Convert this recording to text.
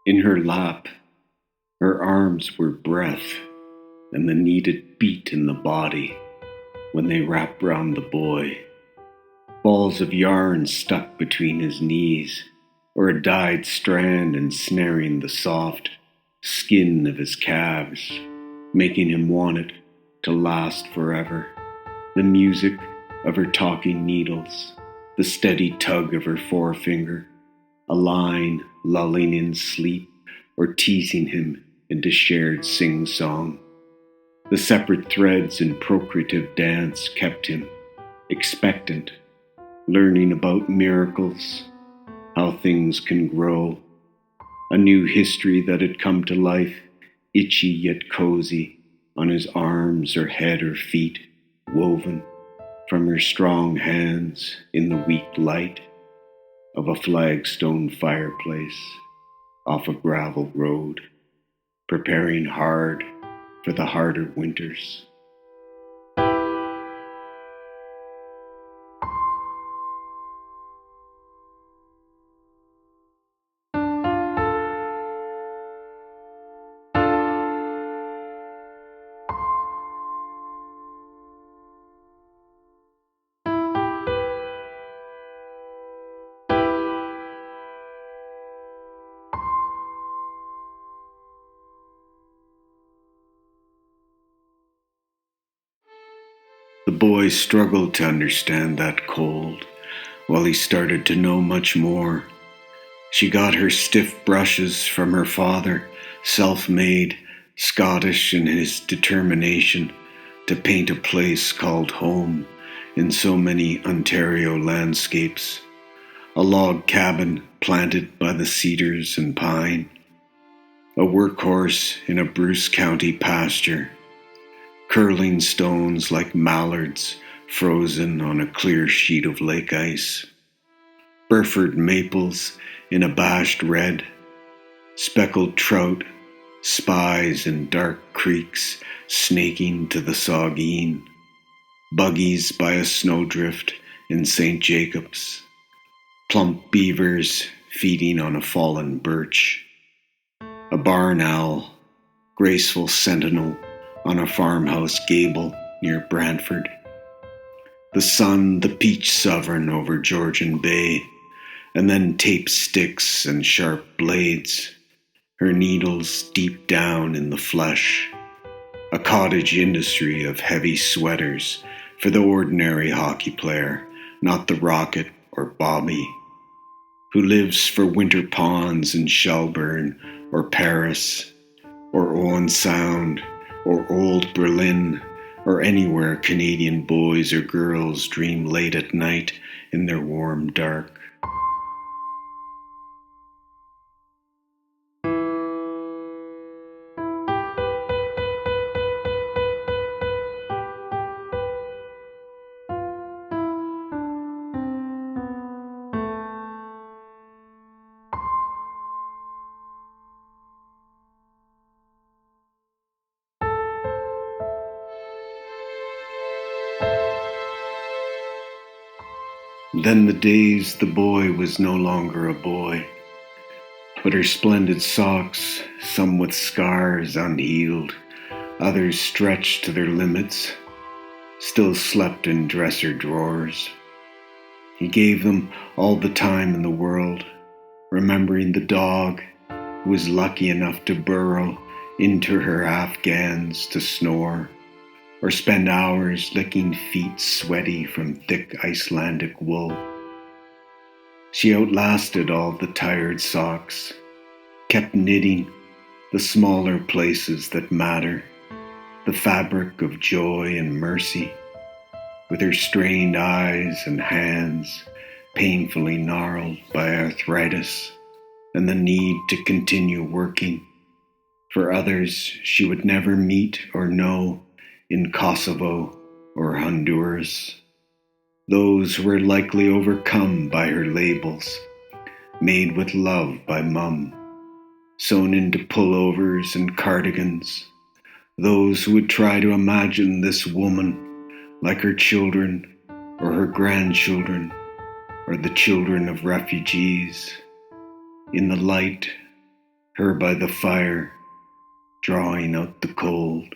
In her lap, her arms were breath and the needed beat in the body when they wrapped round the boy. Balls of yarn stuck between his knees, or a dyed strand ensnaring the soft skin of his calves, making him want it to last forever. The music of her talking needles, the steady tug of her forefinger, a line lulling in sleep or teasing him into shared sing-song. The separate threads in procreative dance kept him expectant, learning about miracles, how things can grow, a new history that had come to life, itchy yet cozy, on his arms or head or feet, woven from her strong hands in the weak light of a flagstone fireplace off a gravel road, preparing hard for the harder winters. The boy struggled to understand that cold, while he started to know much more. She got her stiff brushes from her father, self-made, Scottish in his determination to paint a place called home in so many Ontario landscapes, a log cabin planted by the cedars and pine, a workhorse in a Bruce County pasture, curling stones like mallards frozen on a clear sheet of lake ice, Burford maples in abashed red, speckled trout, spies in dark creeks snaking to the Saugeen, buggies by a snowdrift in St. Jacobs, plump beavers feeding on a fallen birch, a barn owl, graceful sentinel on a farmhouse gable near Brantford, the sun the peach sovereign over Georgian Bay, and then tape sticks and sharp blades, her needles deep down in the flesh, a cottage industry of heavy sweaters for the ordinary hockey player, not the rocket or Bobby, who lives for winter ponds in Shelburne or Paris or Owen Sound or Old Berlin or anywhere Canadian boys or girls dream late at night in their warm dark. Then the days the boy was no longer a boy, but her splendid socks, some with scars unhealed, others stretched to their limits, still slept in dresser drawers. He gave them all the time in the world, remembering the dog who was lucky enough to burrow into her Afghans to snore, or spend hours licking feet sweaty from thick Icelandic wool. She outlasted all the tired socks, kept knitting the smaller places that matter, the fabric of joy and mercy, with her strained eyes and hands painfully gnarled by arthritis and the need to continue working for others she would never meet or know in Kosovo or Honduras, those who were likely overcome by her labels, made with love by Mum, sewn into pullovers and cardigans, those who would try to imagine this woman like her children or her grandchildren or the children of refugees, in the light, her by the fire, drawing out the cold.